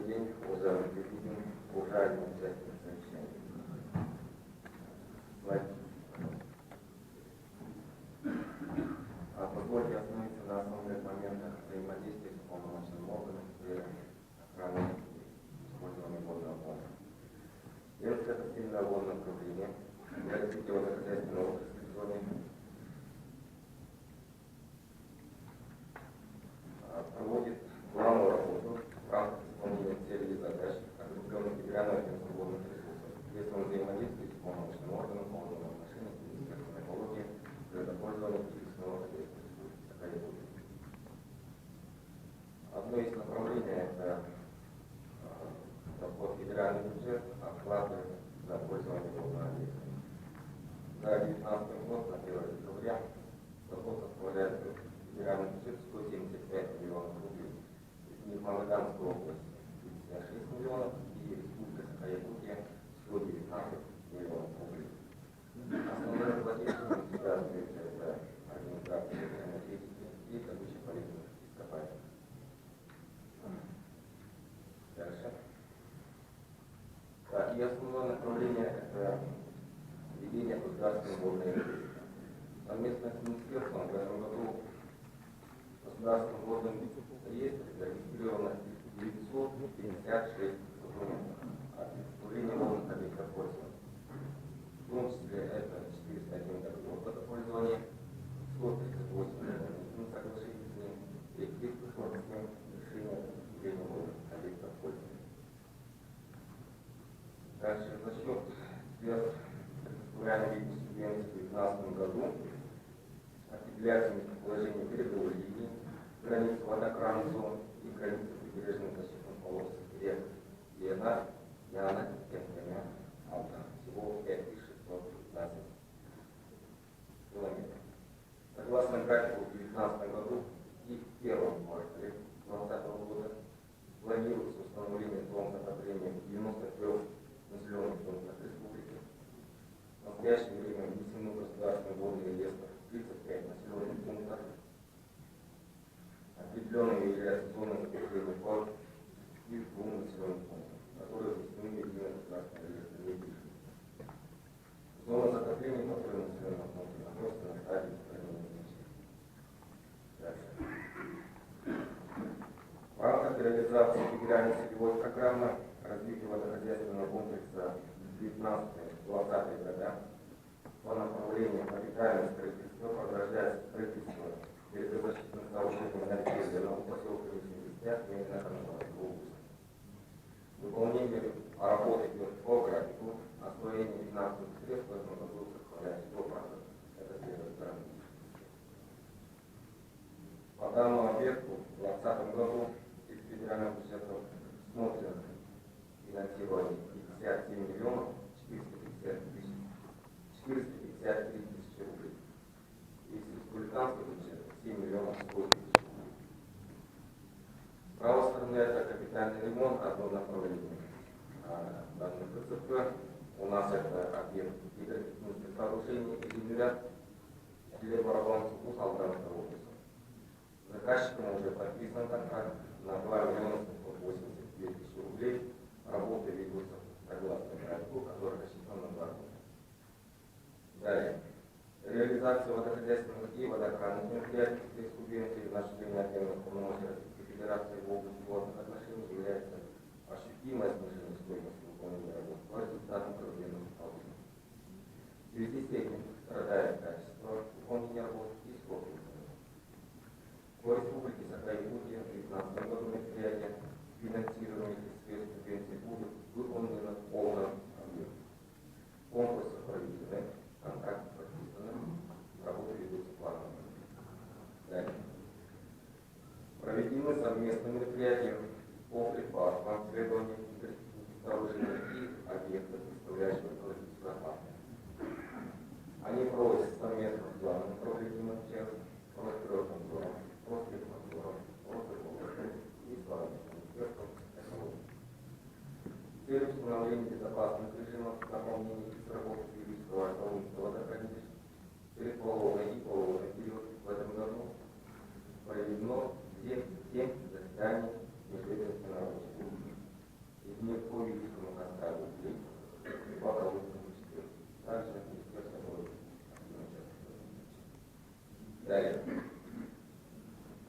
день, уважаемый президент, уважаемые участники совещания. Позвольте остановиться на основных моментах взаимодействия с уполномоченным органом при охране использования водного фонда. Ленское постельное водное управление для развития водохозяйственного отрасли в зоне проводит главную работу в рамках исполнения целей и задач, определенных федерального агентства водных ресурсов, если он взаимодействует с уполномоченным органом по водным отношениям с Министерством экологии, природопользования и лесного хозяйства Республики Саха-Якутия. Одно из направлений – это расход федеральный бюджет, оплаты за пользование водной объектом. За 2019 год на 1 декабря доход составляет федеральный бюджет 175 миллионов рублей. Из них Магаданская область 56 миллионов и Республика Саха-Якутия 119 миллионов рублей. Основные плательщики государственные – это организация энергетики и добыча полезных ископаемых. Дальше. И основное направление – это ведение государственной водной энергетики. Совместно с Министерством в этом году в Государственном водном реестре зарегистрировано 956 документов о предоставлении водных объектов пользования. В том числе это 401 договор водопользования, 138 соглашений с ним и 347 решений о предоставлении водных объектов пользования. Дальше за счет средств предоставляемой субвенции в 2019 году определяется местоположение береговой линии, границы водоохранных зон и границы прибрежных защитных полос рек Лена, Яна, Кемпеня, Алта. Всего 5615 километров. Согласно графику в 2019 году и в первом квартале 2020 года планируется установление зон затопления в 93 населенных пунктах республики. В настоящее время внесены в государственный водный реестр 35 населенных пунктов. Определенными являются зоны затопления вод и в 2 населенных пунктах, которые внесены в единый государственный реестр недвижимости. Зона затопления по 3 населенных пунктах находится на стадии устранения значения. Дальше. В рамках реализации федеральной целевой программы развития водохозяйственного комплекса 19-20 года по направлению капитального строительства продолжается строительство берегозащитных сооружений на реке Зеленого поселка Нижневестняк и Минаханского области. Выполнение работы идет по графику, освоение финансовых средств в этом году составляет 100%. Это первая сторона. По данному объекту в 2020 году из федерального бюджета смотрят финансирование 57 миллионов 453 тысячи рублей. Из республиканского бюджета 7 миллионов 100 тысяч рублей. С правой стороны это капитальный ремонт, одно направление. Данный ПЦП у нас это объект гидротехнических сооружений «Эльмират» для Барабанского вуза Алганской области. Заказчиком уже подписан контракт на 2 миллиона 782 тысячи рублей. Работы ведутся согласно графику, который рассчитан на 2 года. Далее. Реализация водохозяйственных и водоохранных мероприятий из субвенции на осуществление отдельных полномочий Российской Федерации в области водных отношений является ощутимое снижение стоимости выполнения работ по результатам проведенных исполнений. В связи с этим страдает качество выполнения работ и сроки выполнения. По Республике Саха-Якутия в 2019 году мероприятия, финансируемых из средств субвенции, будут выполнены в полном объеме. Конкурсы проведены, контракты подписаны, работы ведутся планово. Далее. Проведены совместные мероприятия по предпасам, исследованию гидротехнических сооружений и объектов, представляющих экологическую опасность. Они проводятся совместно с главным управлением МЧС, Росприроднадзором, Роспотребнадзором, Росэкологией и службой Министерством экологии. С целью установления безопасных режимов наполнения и сработки юридического сообщества водохранилищ перед половодной и половодный период в этом году проведено 7 заседаний межведомственной рабочей группы не по юридическому контракту и по колодному системе. Также министерство будет активно участвовать. Далее.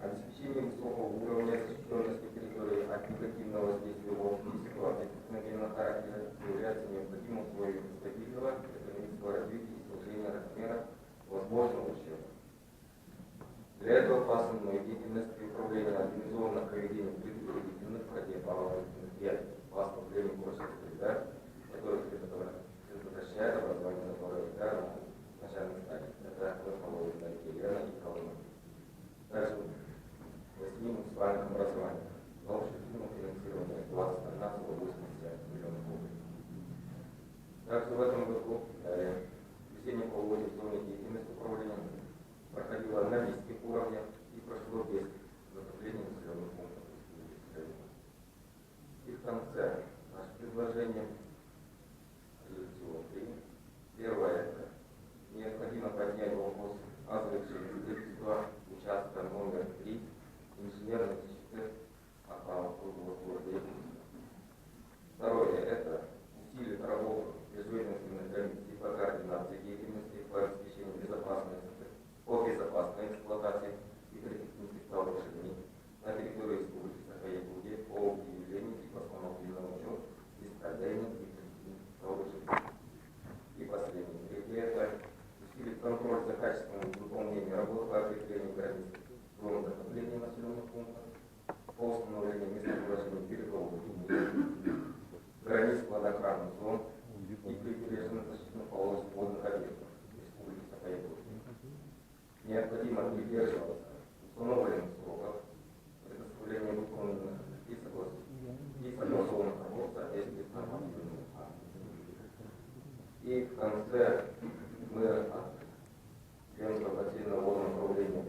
Обеспечение высокого уровня защищенности территории от негативного воздействия общества ситуации техногенного характера является необходимым условием стабильного экономического развития и снижения размера возможного ущерба. Для этого по основной деятельности управления организовано проведение предупредительных противоположных мероприятий по ослаблению прочных среда, которые предотвращают образование забора льда на начальной стадии. Это выполнено на реке Лена и Колыма. Также властей муниципальных образований. На общую сумму финансирования 2013-80 миллионов рублей. Также в этом году весеннее полугодие в зоне деятельности управления проходило на низких уровнях и прошло без затопления населенных пунктов Республики. И в конце наше предложение всего три. Первое – это необходимо поднять вопрос о завершении строительства участка номер 3 инженерной защиты от деятельности. Второе – это усилить работу межведомственной комиссии по координации деятельности по обеспечению безопасной эксплуатации гидротехнических сооружений на территории Республики Саха-Якутия по выявлению и постановке на учет бесхозяйных гидротехнических сооружений. И последнее, третье – это усилить контроль за качеством выполнения работ по определению границ зон затопления населенных пунктов, по установлению местоположения береговых линий, границ водоохранных зон и прибрежных защитных полос водных объектов Республики Саха-Якутия. Необходимо придерживаться установленных сроков предоставления выполненных и согласованных работ в соответствии с нормативными актами. И в конце мы от Ленского бассейнового водного управления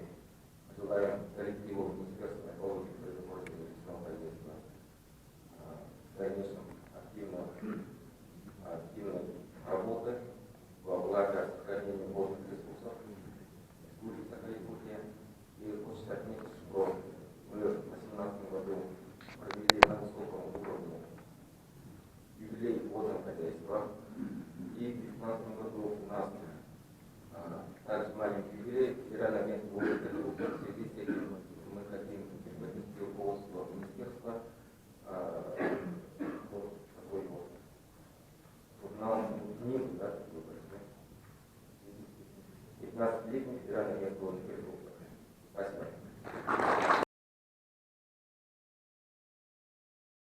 желаем коллективу Министерства экологии и природопользования лесного хозяйства в дальнейшем активной работы во благо сохранения водных ресурсов Республики Саха-Якутия. И хочется отметить, что мы в 2018 году провели на высоком уровне юбилей водного хозяйства. И в 2015 году у нас также маленький юбилей федерального агентства водных